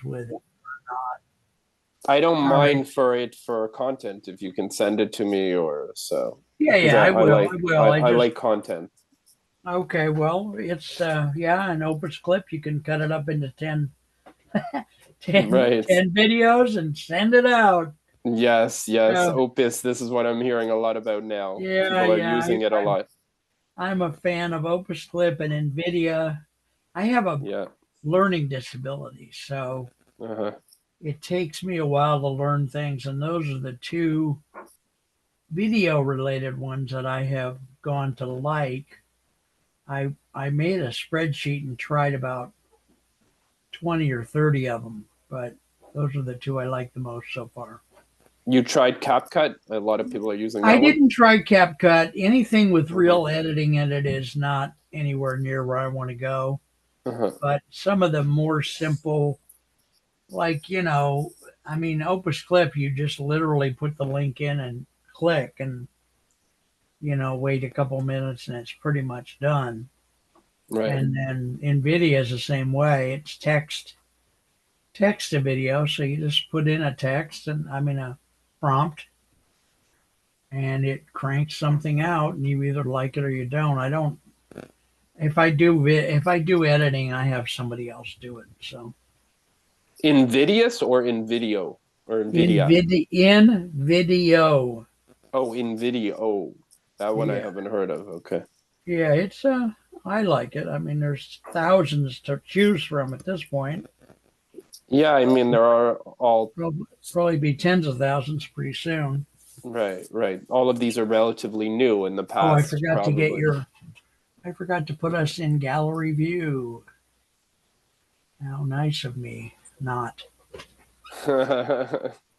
with it or not. I don't All right. mind for content if you can send it to me or so Yeah, because yeah, I I will. like I will. I I just like content. okay. Well, it's yeah, an Opus clip. You can cut it up into 10, Right. 10 videos and send it out. Yes, yes. So Opus, this is what I'm hearing a lot about now. yeah, People are yeah. using it a lot. I'm a fan of Opus clip and NVIDIA. I have a Yeah. learning disability, so Uh-huh. it takes me a while to learn things, and those are the two video related ones that I have gone to like. I made a spreadsheet and tried about 20 or 30 of them, but those are the two I like the most so far. You tried CapCut? A lot of people are using I that one. didn't try CapCut. Anything with Uh-huh. real editing in it is not anywhere near where I want to go. Uh-huh. But some of the more simple, like, I mean, Opus Clip, you just literally put the link in and click and, wait a couple minutes and it's pretty much done. Right. And then NVIDIA is the same way. It's text to video. So you just put in a text and I mean a prompt and it cranks something out and you either like it or you don't. I don't if I do editing, I have somebody else do it. So Invidious or in video or Nvidia? in video. Oh, in video. Oh, that one I Yeah. haven't heard of. Okay. Yeah, it's I like it. I mean there's thousands to choose from at this point. Yeah, I mean there are all Probably be tens of thousands pretty soon. right, right. All of these are relatively new in the Oh, past, probably. I forgot to put us in gallery view. How nice of me not.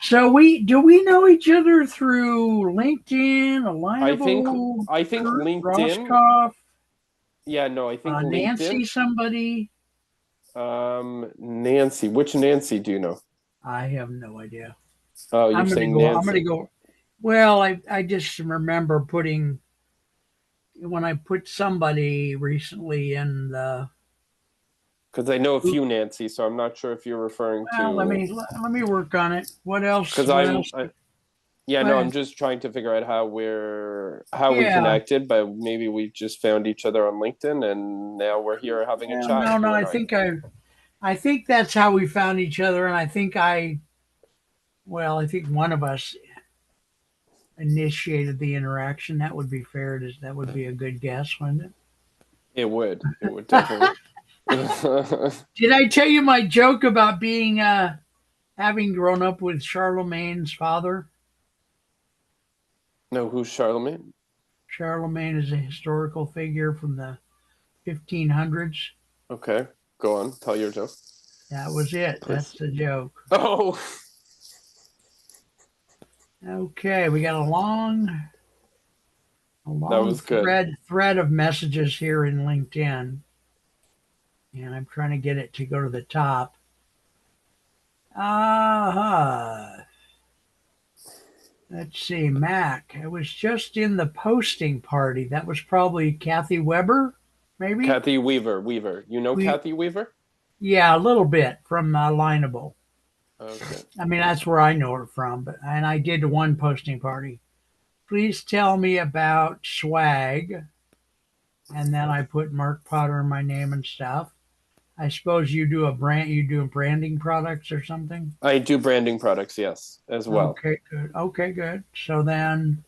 So we know each other through LinkedIn, I think Alignable, I think Kurt LinkedIn. Roscoff, Yeah, no, I think LinkedIn. Nancy somebody. Nancy. Which Nancy do you know? I have no idea. Oh, you're saying I'm gonna Nancy. go. Well, I just remember putting when I put somebody recently in the. Because I know a few Nancy, so I'm not sure if you're referring Well, to. let me work on it. What else? Because What else? yeah, no, Well, I'm just trying to figure out how we yeah. connected, but maybe we just found each other on LinkedIn, and now we're here having a Well, chat, no, no. you and I. I think that's how we found each other, and I think one of us initiated the interaction. That would be fair. That would be a good guess, wouldn't It would definitely. it? Did I tell you my joke about being having grown up with Charlemagne's father? No, who's Charlemagne? Charlemagne is a historical figure from the 1500s. Okay, go on, tell your joke, That was it. That's please. the joke. Oh, Okay, we got a that long was good. thread of messages here in LinkedIn, and I'm trying to get it to go to the top. Uh, let's see, Mac. I was just in the posting party. That was probably Kathy Weber, maybe. Kathy Weaver, Weaver. You know We Kathy Weaver? Yeah, a little bit from Lineable. Okay. I mean, that's where I know her from. But and I did one posting party. Please tell me about swag, and then I put Mark Potter in my name and stuff. I suppose you do branding products or something. I do branding products, yes, as well. Okay, good. Okay, good. So then,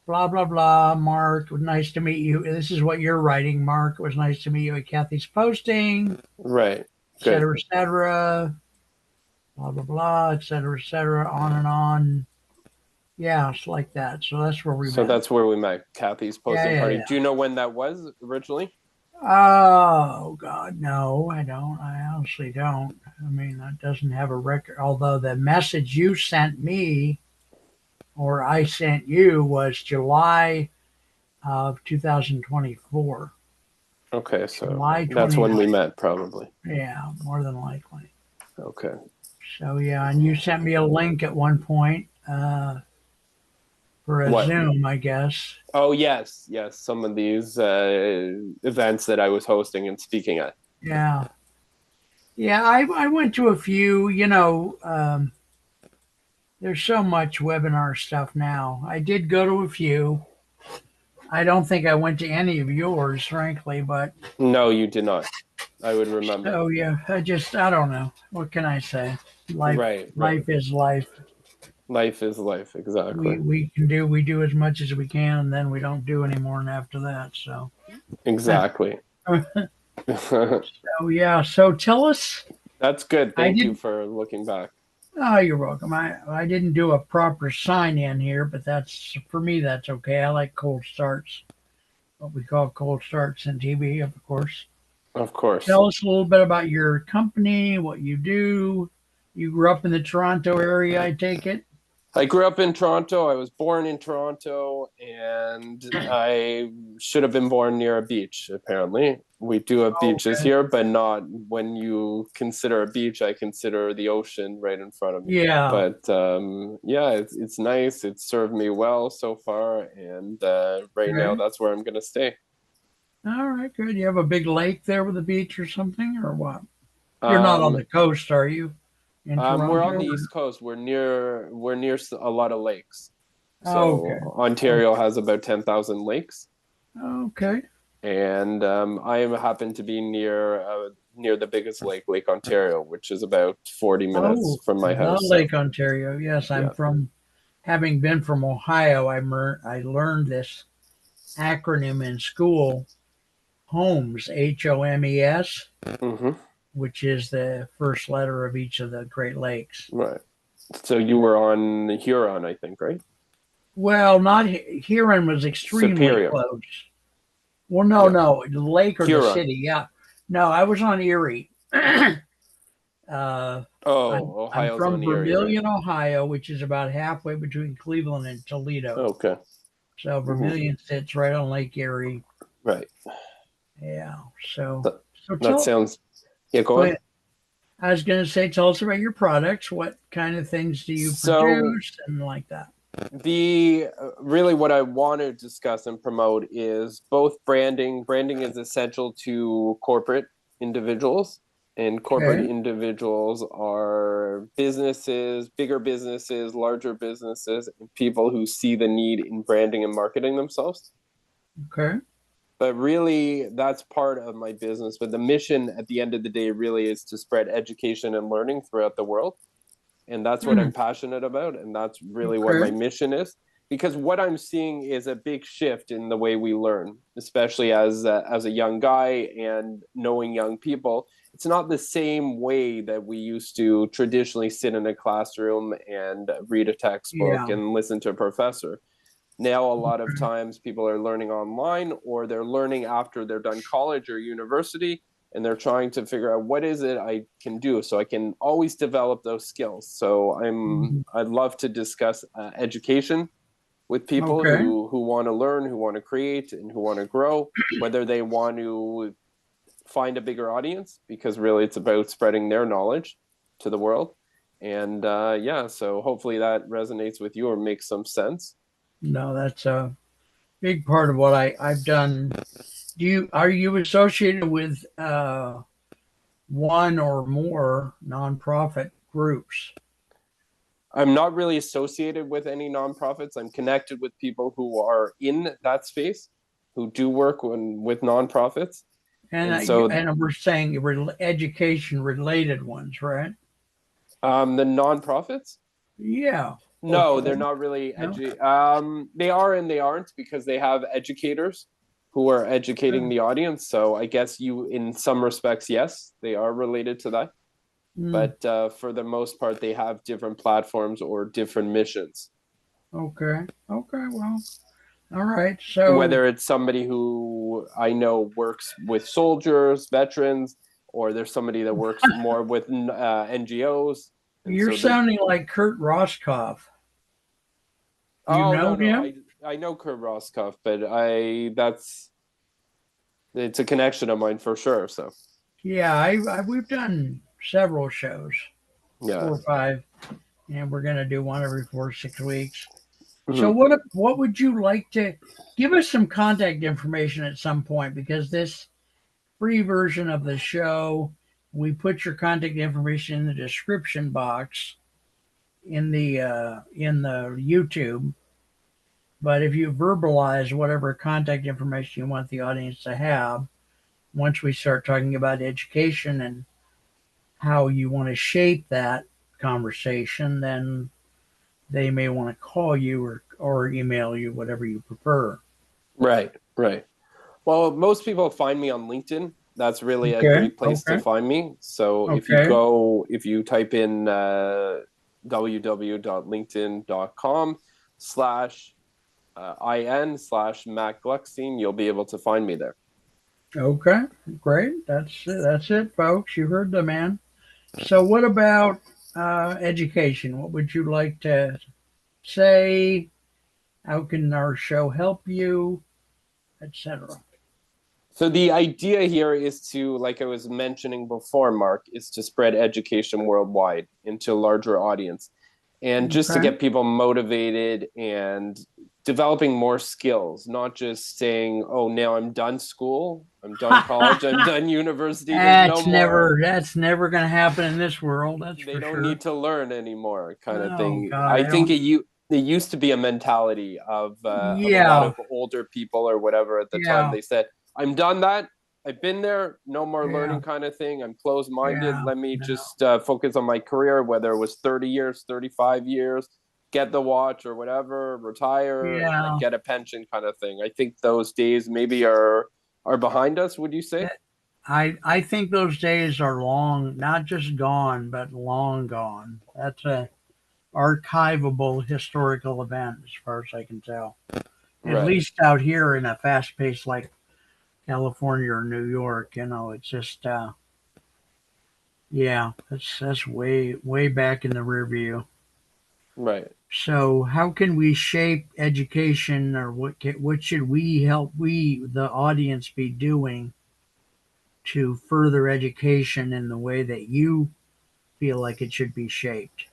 blah blah blah. Mark, it was nice to meet you. This is what you're writing, Mark. It was nice to meet you at Kathy's posting, Right. Good. et cetera, blah blah blah, et cetera, on and on. Yeah, it's like that. So that's where we So met. that's where we met, Kathy's Yeah, posting yeah, party. yeah. Do you know when that was originally? Oh God, no, I don't. I honestly don't. I mean, that doesn't have a record. Although the message you sent me or I sent you was July of 2024. Okay, so July that's when 29th. we met, probably. Yeah, more than likely. Okay. So yeah, and you sent me a link at one point for a What? Zoom, I guess. Oh, yes, yes. Some of these events that I was hosting and speaking at. Yeah. Yeah, I went to a few. There's so much webinar stuff now. I did go to a few. I don't think I went to any of yours, frankly, but No, you did not. I would remember. oh yeah, I don't know. What can I say? Life Right, right. life is life. Life is life, exactly. We do as much as we can, and then we don't do any more after that. So Exactly. oh yeah. So tell us. That's good. I Thank you did. for looking back. Oh, you're welcome. I didn't do a proper sign in here, but that's for me. That's okay. I like cold starts. What we call cold starts in TV, of course. Of course. Tell us a little bit about your company, what you do. You grew up in the Toronto area, I take it. I grew up in Toronto. I was born in Toronto, and I should have been born near a beach, apparently. We do have beaches Okay. here, but not when you consider a beach, I consider the ocean right in front of me. Yeah. But yeah, it's nice. It's served me well so far, and right now Okay. that's where I'm going to stay. All right. Good. You have a big lake there with a beach or something, or what? You're not on Um, the coast, are you? In we're on Toronto? the East Coast. We're near a lot of lakes. Oh, okay. So Okay. Ontario has about 10,000 lakes. Okay. And I happen to be near the biggest lake, Lake Ontario, which is about 40 minutes Oh, from my the house. So Lake Ontario. Yes, I'm yeah. from. Having been from Ohio, I learned this acronym in school, HOMES, HOMES, Hmm. which is the first letter of each of the Great Lakes. Right. So you were on Huron, I think, right? Well, not Huron was extremely Superior. close. Well, no, Yeah. no, the lake or the Huron. city. Yeah, no, I was on Erie. uh, I'm Oh, I'm Ohio's from on Erie, right? Vermilion, Ohio, which is about halfway between Cleveland and Toledo. Okay. So Hmm. Vermilion sits right on Lake Erie. Right. Yeah. So That, so that tell. sounds, yeah, go Go on. ahead. I was going to say, tell us about your products. What kind of things do you So produce and like that? the really what I want to discuss and promote is both branding. Branding is essential to corporate individuals, and corporate Okay. individuals are businesses, bigger businesses, larger businesses, and people who see the need in branding and marketing themselves. Okay. But really, that's part of my business. But the mission at the end of the day really is to spread education and learning throughout the world, and that's what Hmm. I'm passionate about, and that's really what my Okay. mission is. Because what I'm seeing is a big shift in the way we learn, especially as a young guy and knowing young people. It's not the same way that we used to traditionally sit in a classroom and read a textbook Yeah. and listen to a professor. Now, a lot of Okay. times people are learning online, or they're learning after they're done college or university, and they're trying to figure out what is it I can do so I can always develop those skills. So Mhm. I'd love to discuss education with people Okay. who want to learn, who want to create, and who want to grow, whether they want to find a bigger audience, because really it's about spreading their knowledge to the world. And yeah, so hopefully that resonates with you or makes some sense. No, that's a big part of what I've done. Are you associated with one or more nonprofit groups? I'm not really associated with any nonprofits. I'm connected with people who are in that space, who do work with nonprofits. And so And we're saying education related ones, right? the nonprofits, Yeah. no, they're Hopefully. not really No. they are and they aren't, because they have educators who are educating the audience. So I guess you, in some respects, yes, they are related to that. Mm, But for the most part, they have different platforms or different missions. okay. Okay. Well. All right. So Whether it's somebody who I know works with soldiers, veterans, or there's somebody that works more with NGOs. And you're so the sounding like Kurt Roscoff. Do you oh no know no him? I know Kurt Roscoff, but I that's it's a connection of mine for sure. So Yeah, we've done several shows, yeah. 4 or 5, and we're going to do one every 4 or 6 weeks. So Mhm. what would you like to give us some contact information at some point, because this free version of the show we put your contact information in the description box in the YouTube. But if you verbalize whatever contact information you want the audience to have, once we start talking about education and how you want to shape that conversation, then they may want to call you or email you, whatever you prefer. Right, right. Well, most people find me on LinkedIn. That's really a Okay, great place to okay, find me. So okay, if you type in www.linkedin.com/in/Matt Gluckstein, you'll be able to find me there. okay. Great. That's it, folks. You heard the man. So, what about education? What would you like to say? How can our show help you, etc.? So the idea here is to, like I was mentioning before, Mark, is to spread education worldwide into a larger audience and just to Okay. get people motivated and developing more skills, not just saying, oh, now I'm done school, I'm done college, I'm done university. There's no more, That's never going to happen in this world. That's they for don't sure. need to learn anymore kind of Oh thing. God, I I think don't. it used to be a mentality of a lot Yeah, of older people or whatever at the time. yeah, They said, "I'm done that. I've been there. No more yeah, learning," kind of thing. I'm closed minded. yeah, Let me no, just focus on my career, whether it was 30 years, 35 years, get the watch or whatever, retire and then yeah. get a pension kind of thing. I think those days maybe are behind us. Would you say? I think those days are long, not just gone, but long gone. That's a archivable historical event, as far as I can tell. At Right. least out here in a fast pace like California or New York, it's just yeah, that's way back in the rear view. Right. So how can we shape education, or what should we help the audience be doing to further education in the way that you feel like it should be shaped?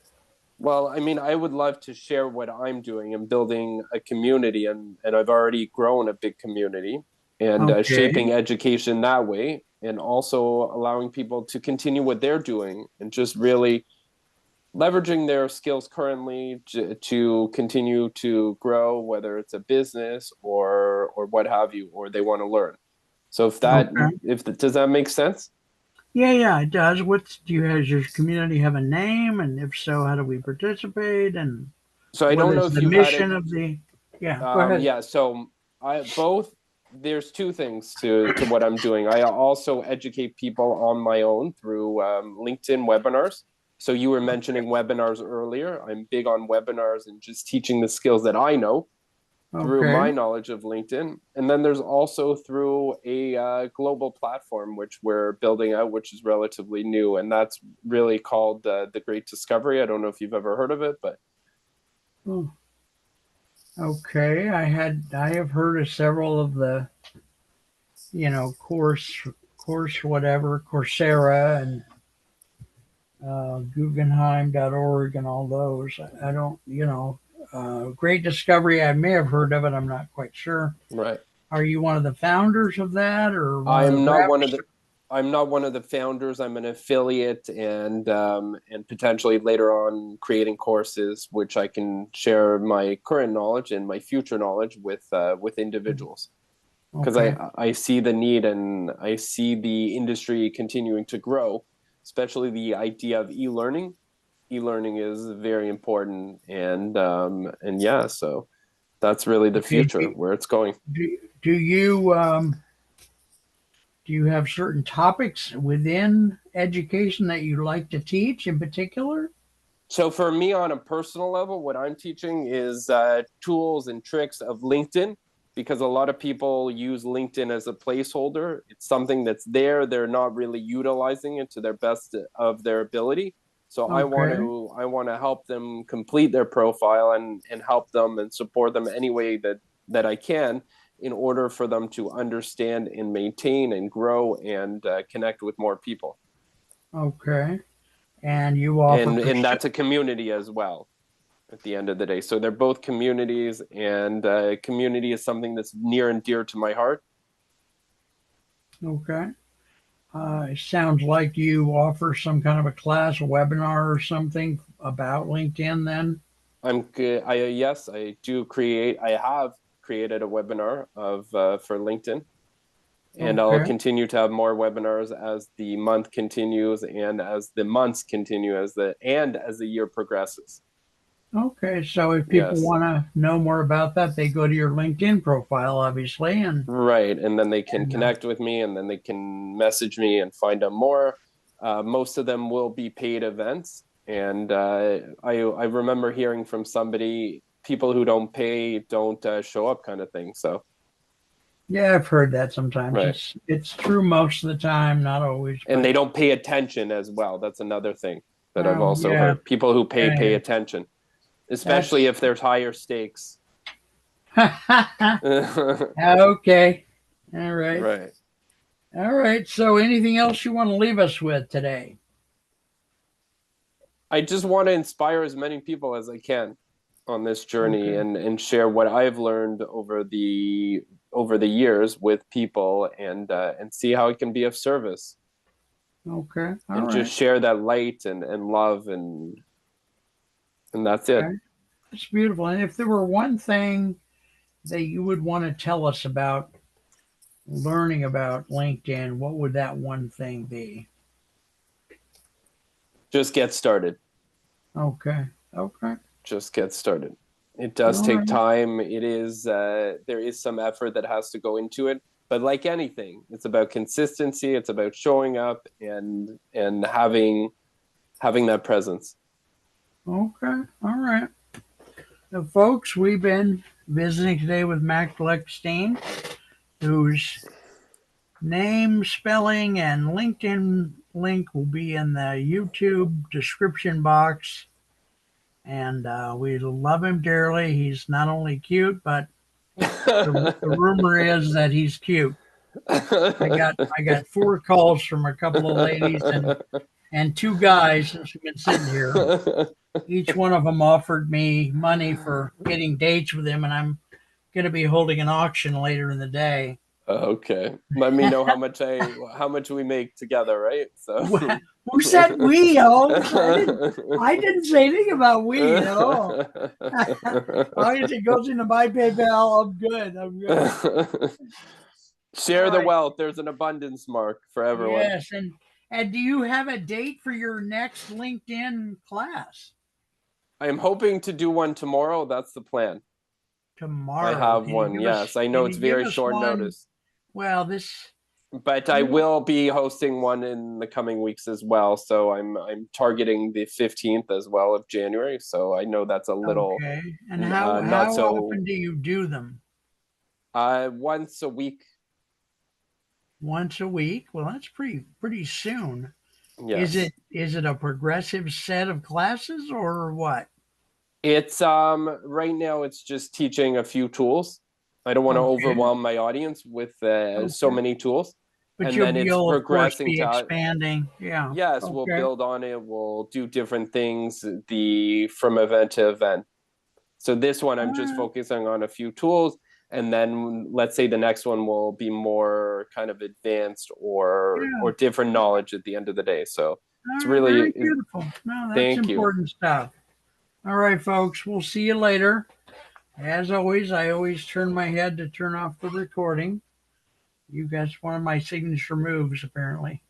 Well, I mean, I would love to share what I'm doing and building a community, and I've already grown a big community and Okay. shaping education that way, and also allowing people to continue what they're doing and just really leveraging their skills currently to continue to grow, whether it's a business or what have you, or they want to learn. So Okay. does that make sense? Yeah, yeah, it does. Does your community have a name? And if so, how do we participate? And So I what don't know is if the you've had it. mission of the, yeah, go ahead. Yeah, so I both there's two things to what I'm doing. I also educate people on my own through LinkedIn webinars. So you were mentioning webinars earlier. I'm big on webinars and just teaching the skills that I know through Okay. my knowledge of LinkedIn. And then there's also through a global platform which we're building out, which is relatively new, and that's really called the Great Discovery. I don't know if you've ever heard of it, but Oh, okay. I have heard of several of the, course whatever, Coursera and Guggenheim.org and all those. I don't, Great Discovery, I may have heard of it. I'm not quite sure. right. Are you one of the founders of that or one of the I'm not one of reps? the I'm not one of the founders. I'm an affiliate and potentially later on creating courses which I can share my current knowledge and my future knowledge with individuals because Okay. I see the need and I see the industry continuing to grow, especially the idea of e-learning. E-learning is very important and yeah, so that's really the Okay. future where it's going. Do you do you have certain topics within education that you like to teach in particular? So for me, on a personal level, what I'm teaching is tools and tricks of LinkedIn because a lot of people use LinkedIn as a placeholder. It's something that's there; they're not really utilizing it to their best of their ability. So Okay. I want to help them complete their profile and help them and support them any way that I can in order for them to understand and maintain and grow and connect with more people. Okay. And you offer And pursuit. that's a community as well at the end of the day. So they're both communities, and community is something that's near and dear to my heart. Okay. It sounds like you offer some kind of a class, a webinar or something about LinkedIn then. I'm good. Yes, I do create. I have created a webinar of for LinkedIn, and I'll Okay. continue to have more webinars as the month continues and as the months continue as the year progresses. Okay. So if people Yes. want to know more about that, they go to your LinkedIn profile, obviously, Right. And then they can and connect with me and then they can message me and find out more. Most of them will be paid events. And I remember hearing from somebody, people who don't pay don't show up kind of thing. So, yeah, I've heard that sometimes. right. It's true most of the time, not always, And but they don't pay attention as well. That's another thing that I've also yeah, heard. People who pay yeah, attention, especially that's if there's higher stakes. okay. All right. Right. All right. So anything else you want to leave us with today? I just want to inspire as many people as I can on this journey Okay. and share what I've learned over the years with people and see how it can be of service Okay. All and just right. share that light and love and that's it. Okay. It's beautiful. And if there were one thing that you would want to tell us about learning about LinkedIn, what would that one thing be? Just get started. Okay. Okay. Just get started. It All does take right. time. It is there is some effort that has to go into it, but like anything, it's about consistency. It's about showing up and having that presence. Okay. All right. Now, folks, we've been visiting today with Mac Gluckstein, whose name, spelling, and LinkedIn link will be in the YouTube description box. And we love him dearly. He's not only cute, but the rumor is that he's cute. I got four calls from a couple of ladies and two guys since we've been sitting here. Each one of them offered me money for getting dates with him, and I'm going to be holding an auction later in the day. Okay. Let me know how much we make together, right? So Who said we, Holmes? I didn't say anything about we at all. As it goes into my PayPal, I'm good. I'm good. All Share the right. wealth. There's an abundance mark for everyone. Yes, and do you have a date for your next LinkedIn class? I am hoping to do one tomorrow. That's the plan. I Tomorrow. have Can you one. give us Yes, I know can it's you give very us short one? notice, Well, this but I you will be hosting one in the coming weeks as well. So I'm targeting the 15th as well of January. So I know that's a little okay. And how not how so often do you do them? once a week. Once a week? Well, that's pretty soon. Is Yes. it a progressive set of classes or what? It's right now it's just teaching a few tools. I don't want to Okay. overwhelm my audience with so Okay. many tools. But And then it's you'll of course progressing be to expanding. Yeah. yes, we'll Okay. build on it, we'll do different things the from event to event. So this one All I'm just right. focusing on a few tools and then let's say the next one will be more kind of advanced Yeah. or different knowledge at the end of the day. So it's All right. really Very beautiful. No, that's thank you. important stuff. All right, folks. We'll see you later. As always, I always turn my head to turn off the recording. You guys, one of my signature moves, apparently.